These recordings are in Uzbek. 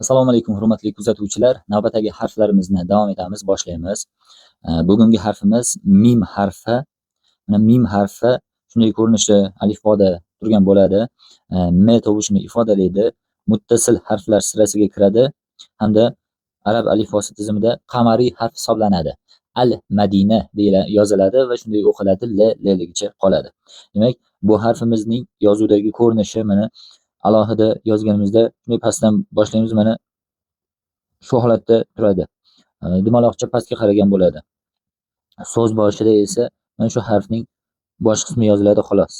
Assalomu alaykum, hurmatli kuzatuvchilar. Navbatdagi harflarimizni davom etamiz, boshlaymiz. Bugungi harfimiz mim harfi. Mana mim harfi shunday ko'rinishda alifboda turgan bo'ladi. M tovushini ifodalaydi. Muttasil harflar sirasiga kiradi hamda arab alifbosi tizimida qamariy harf hisoblanadi. Al-Madina yoziladi va shunday o'qiladi, ligicha qoladi. Demak, bu harfimizning yozuvdagi ko'rinishi mana alohida yozganimizda shunday pastdan boshlaymiz, mana shu holatda turadi. Dumaloqcha pastga qaragan bo'ladi. So'z boshida esa mana shu harfning bosh qismi yoziladi xolos.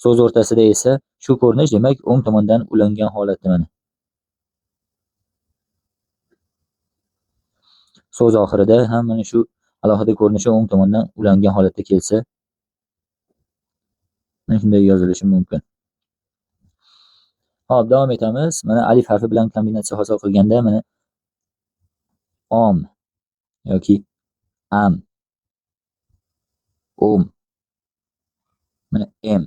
So'z o'rtasida esa shu ko'rinish, demak, o'ng tomondan ulangan holatda mana. So'z oxirida ham mana shu alohida ko'rinishi o'ng tomondan ulangan holatda kelsa, mana shunday yozilishi mumkin. Hop, davom etamiz. Mana alif harfi bilan kombinatsiya hosil qilganda mana om yoki am, mana em,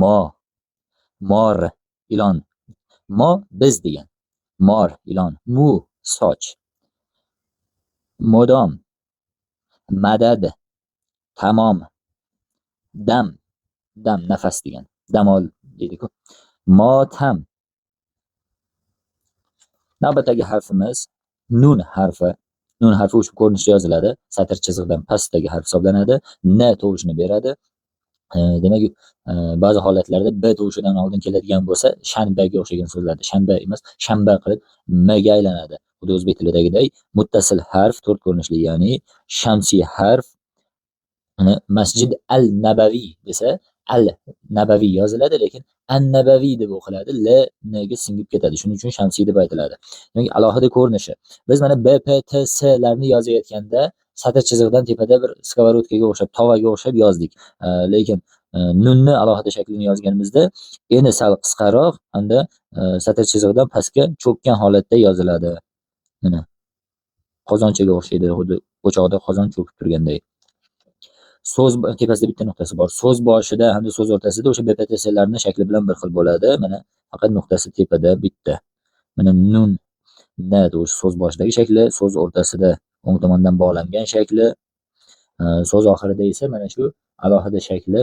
mo, mor, ilon. Mo biz degan. Mor, ilon. Mu soch. Modom, madad, tamom. Dam nafas degan. Damol deydi-ku. Motam. Navbatdagi harfimiz nun harfi. Nun harfi ushbu ko'rinishda yoziladi. Satr chiziqdan pastdagi harf hisoblanadi. N tovushini beradi. Demak, ba'zi holatlarda b tovushidan oldin keladigan bo'lsa, shanbaga o'xshagan so'zlarda shanba emas, shamba qilib m ga aylanadi. Xuddi o'zbek tilidagidek muttasil harf, to'rt ko'rinishli, ya'ni shamsiy harf. Masjid al-Nabaviy desa, al-Nabaviy yoziladi, lekin an-Nabaviy deb o'qiladi, l n ga singib ketadi. Shuning uchun shamsiy deb aytiladi. Demak, alohida ko'rinishi. Biz mana b, p, t, s larni yozayotganda satr chiziqdan tepada bir skavorotkaga o'xshab, tovaga o'xshab yozdik. Lekin nunni alohida shaklini yozganimizda eni sal qisqaroq hamda satr chiziqdan pastga cho'kkan holatda yoziladi. Mana qozonchaga o'xshaydi, xuddi o'choqda qozon cho'kib turganday. So'z tepasida bitta nuqtasi bor. So'z boshida hamda so'z o'rtasida o'sha BPTSlarning shakli bilan bir xil bo'ladi. Mana faqat nuqtasi tepada bitta. Mana nun, n tovushi so'z boshidagi shakli, so'z o'rtasida o'ng tomondan bog'langan shakli, so'z oxirida esa mana shu alohida shakli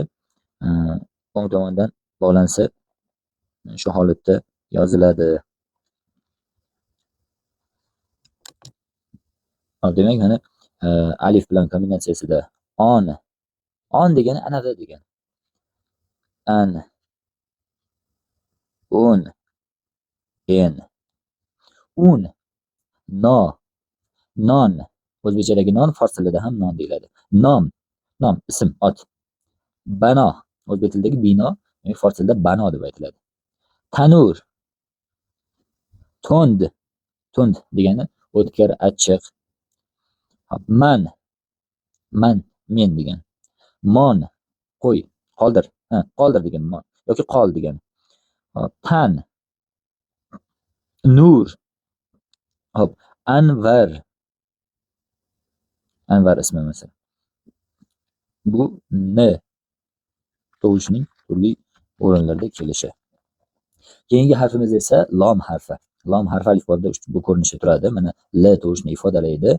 o'ng tomondan bog'lansa shu holatda yoziladi. Demak, mana alif bilan kombinatsiyasida on degani anavi degan. An, un, en, un, no, non. O'zbekchadagi non, fors tilida ham non deyiladi. Nom, ism, ot. Bano, o'zbek tilidagi bino, fors tilida bano deb aytiladi. Tanur, tund degani o'tkir, achchiq. Man, men degan. Mon, qo'y, qoldir degan mon yoki qol degan. Tan, nur. Anvar ismi mesela. Bu n tovushining turli o'rinlarda kelishi. Keyingi harfimiz esa lom harfi. Lom harfi alifboda bu ko'rinishda turadi. Mana l tovushini ifodalaydi.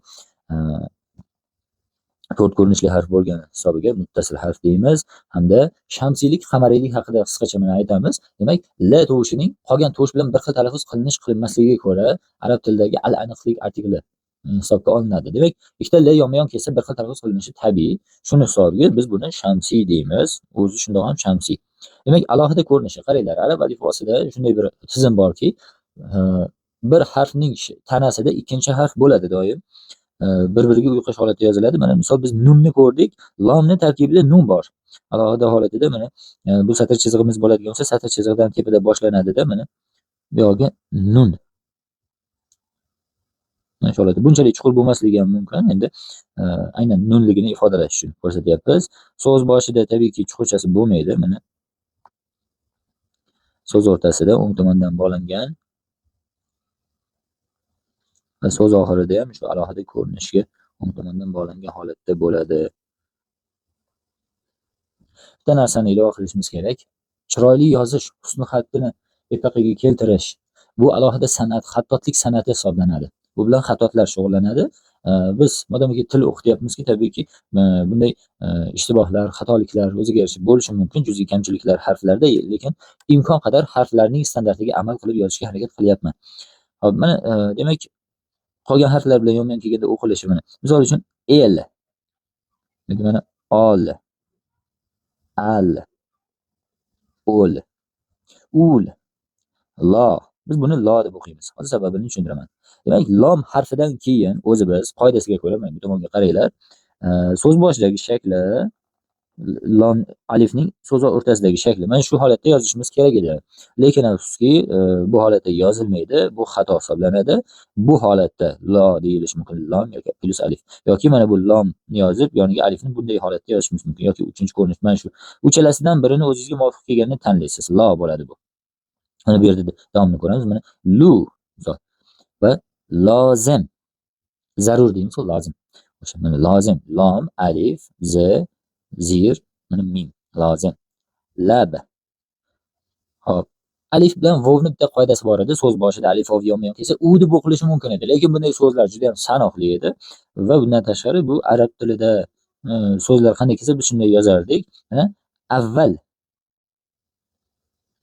To'rt ko'rinishli harf bo'lgan hisobiga muttasil harf deymiz hamda shamsiylik, qamariylik haqida qisqacha mana aytamiz. Demak, l tovushining qolgan tovush bilan bir xil talaffuz qilinmasligiga ko'ra arab tilidagi al-aniqlik artikli hisobga olinadi. Demak, ikkita l yonma-yon kelsa bir xil talaffuz qilinishi tabiiy. Shuni hisobiga biz buni shamsiy deymiz. O'zi shundoq ham shamsiy. Demak, alohida ko'rinishi. Qaranglar, arab alifbosida shunday bir tizim borki, bir harfning tanasida ikkinchi harf bo'ladi doim. Bir-biriga uyqash holatda yoziladi. Mana misol biz nunni ko'rdik, lomni tarkibida nun bor. Alohida holatida mana bu satr chizig'imiz bo'ladigan bo'lsa, satr chizig'idan tepada boshlanadi-da, mana bu yoqqa nun. Mana shu holatda bunchalik chuqur bo'lmasligi ham mumkin. Endi aynan nunligini ifodalash uchun ko'rsatyapmiz. So'z boshida tabiiyki chuqurchasi bo'lmaydi. Mana so'z o'rtasida o'ng tomondan bog'langan va so'z oxirida ham shu alohida ko'rinishga o'ng tomondan bog'langan holatda bo'ladi. Bitta narsani ilova qilishimiz kerak. chiroyli yozish, husni xattini epaqaga keltirish. Bu alohida san'at, xattotlik san'ati hisoblanadi. Bu bilan xattotlar shug'ullanadi. Biz modomiki til o'qityapmizki, tabiiyki bunday ishtibohlar, xatoliklar o'ziga yarasha bo'lishi mumkin, juz'iy kamchiliklar harflarda, lekin imkon qadar harflarning standartiga amal qilib yozishga harakat qilyapman. Hop, mana demak, qolgan harflar bilan yonma-yon kelganda o'qilishi mana. Misol uchun el, yoki mana ol, al, ul, ul, lo. Biz buni lo deb o'qiymiz. Hozir sababini tushuntiraman. Demak, lom harfidan keyin o'zi biz qoidasiga ko'ra, mana bu tomonga qaranglar. So'z boshidagi shakli, lom alifning so'z o'rtasidagi shakli. Mana shu holatda yozishimiz kerak edi. Lekin afsuski, bu holatda yozilmaydi. Bu xato hisoblanadi. Bu holatda lo deyilishi mumkin. Lom yoki plus alif. Yoki mana bu lom yozib, yoniga alifni bunday holatda yozishimiz mumkin. Yoki uchinchi ko'rinish mana shu. Uchalasidan birini o'zingizga muvofiq kelganini tanlaysiz. Lo bo'ladi bu. Mana bu yerda davomini ko'ramiz. Mana lu va lozim. Zarur deymiz, lozim. O'sha mana lozim, lom, alif, z, zir, mana mim, lozim. Lab. Hop. Alif bilan vovni bitta qoidasi bor edi. So'z boshida alif vov yonma-yon kelsa, u deb o'qilishi mumkin edi. Lekin bunday so'zlar juda ham sanoqli edi va bundan tashqari bu arab tilida so'zlar qanday kelsa biz shunday yozardik. Avval.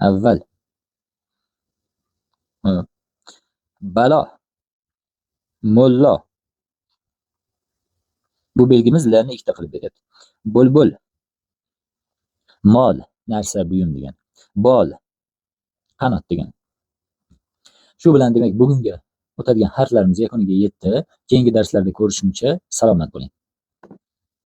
Avval. Balo. Mullo. Bu belgimiz larni ikkita qilib beryapti. Bulbul. Mol, narsa, buyum degan. Bol, qanot degan. Shu bilan demak bugungi o'tadigan harflarimiz yakuniga yetdi. Keyingi darslarda ko'rishguncha salomat bo'ling.